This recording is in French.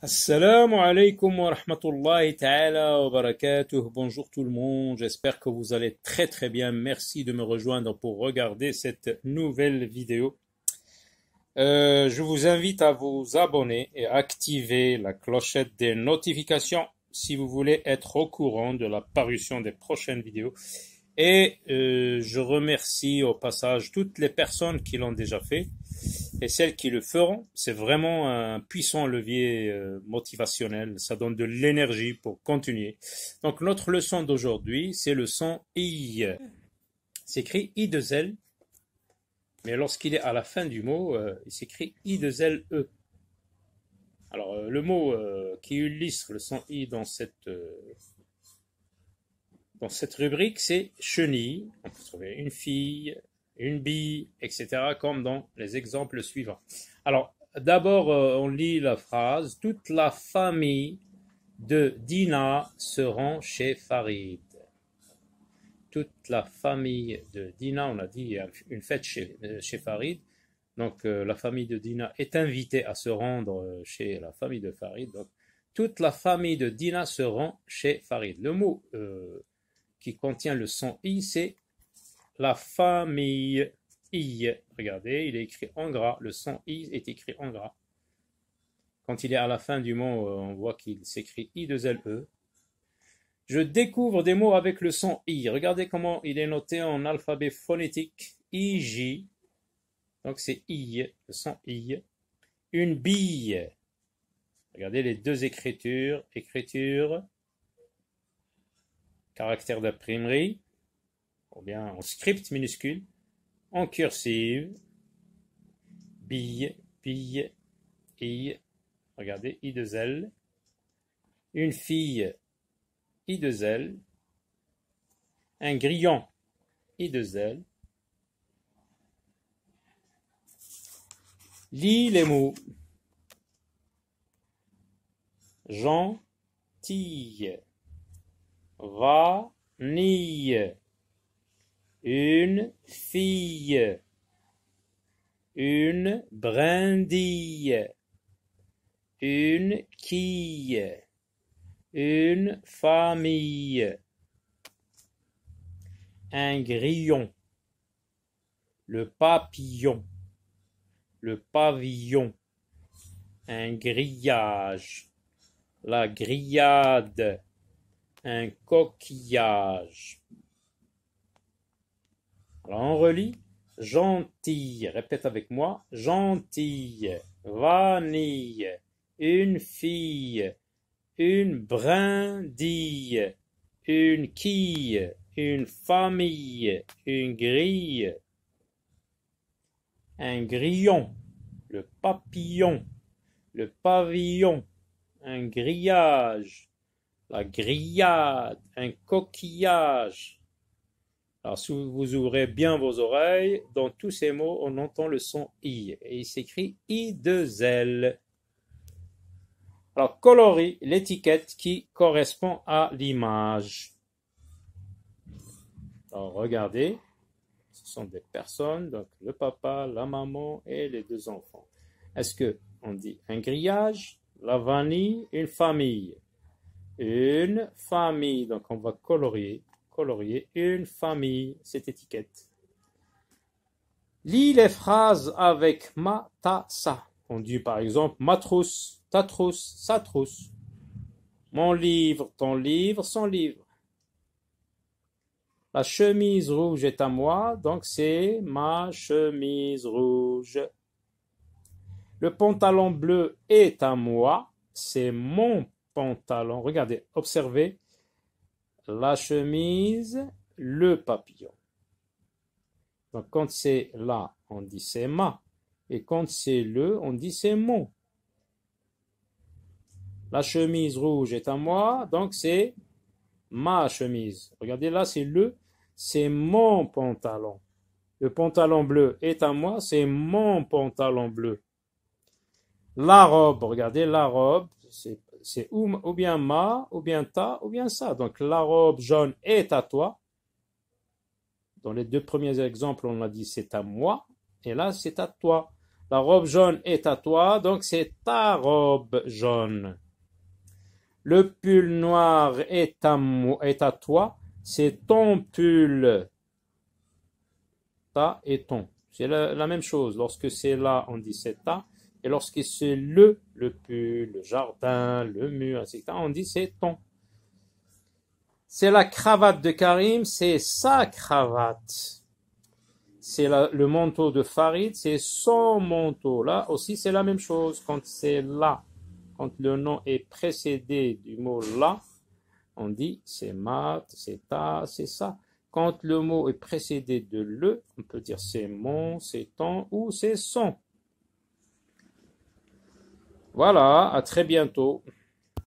Assalamu alaikum wa rahmatullahi ta'ala wa barakatuh. Bonjour tout le monde, j'espère que vous allez très très bien. Merci de me rejoindre pour regarder cette nouvelle vidéo. Je vous invite à vous abonner et activer la clochette des notifications si vous voulez être au courant de la parution des prochaines vidéos. Et je remercie au passage toutes les personnes qui l'ont déjà fait et celles qui le feront. C'est vraiment un puissant levier motivationnel. Ça donne de l'énergie pour continuer. Donc notre leçon d'aujourd'hui, c'est le son I. C'est écrit I2L, mais lorsqu'il est à la fin du mot, il s'écrit I2LE. Alors le mot qui illustre le son I dans cette rubrique, c'est chenille. On peut trouver une fille, une bille, etc., comme dans les exemples suivants. Alors, d'abord, on lit la phrase. Toute la famille de Dina se rend chez Farid. Toute la famille de Dina, on a dit une fête chez Farid. Donc, la famille de Dina est invitée à se rendre chez la famille de Farid. Donc, toute la famille de Dina se rend chez Farid. Le mot qui contient le son I, c'est la famille I. Regardez, il est écrit en gras. Le son I est écrit en gras. Quand il est à la fin du mot, on voit qu'il s'écrit I2LE. Je découvre des mots avec le son I. Regardez comment il est noté en alphabet phonétique. IJ. Donc c'est I, le son I. Une bille. Regardez les deux écritures. Écriture, caractère d'imprimerie, ou bien en script minuscule, en cursive, bille, pille, I, regardez, I2L, une fille, I2L, un grillon, I2L. Lis les mots. Gentille, vanille, une fille, une brindille, une quille, une famille, un grillon, le papillon, le pavillon, un grillage, la grillade, un coquillage. Alors on relit. Gentille, répète avec moi. Gentille, vanille, une fille, une brindille, une quille, une famille, une grille, un grillon, le papillon, le pavillon, un grillage, la grillade, un coquillage. Alors, si vous ouvrez bien vos oreilles, dans tous ces mots, on entend le son I. Et il s'écrit I2L. Alors, colorie l'étiquette qui correspond à l'image. Alors, regardez. Ce sont des personnes, donc le papa, la maman et les deux enfants. Est-ce qu'on dit un grillage, la vanille, une famille? Une famille, donc on va colorier une famille, cette étiquette. Lis les phrases avec ma, ta, sa. On dit par exemple ma trousse, ta trousse, sa trousse. Mon livre, ton livre, son livre. La chemise rouge est à moi, donc c'est ma chemise rouge. Le pantalon bleu est à moi, c'est mon pantalon. Regardez, observez. La chemise, le papillon. Donc quand c'est là, on dit c'est ma. Et quand c'est le, on dit c'est mon. La chemise rouge est à moi, donc c'est ma chemise. Regardez là, c'est le, c'est mon pantalon. Le pantalon bleu est à moi, c'est mon pantalon bleu. La robe, regardez la robe, c'est ou bien ma, ou bien ta, ou bien ça. Donc la robe jaune est à toi. Dans les deux premiers exemples, on a dit c'est à moi, et là c'est à toi. La robe jaune est à toi, donc c'est ta robe jaune. Le pull noir est à toi, c'est ton pull. Ta et ton. C'est la même chose. Lorsque c'est là, on dit c'est ta. Et lorsque c'est le pull, le jardin, le mur, etc., on dit c'est ton. C'est la cravate de Karim, c'est sa cravate. C'est le manteau de Farid, c'est son manteau. Là aussi, c'est la même chose. Quand c'est là, quand le nom est précédé du mot là, on dit c'est mat, c'est ta, c'est ça. Quand le mot est précédé de le, on peut dire c'est mon, c'est ton ou c'est son. Voilà, à très bientôt.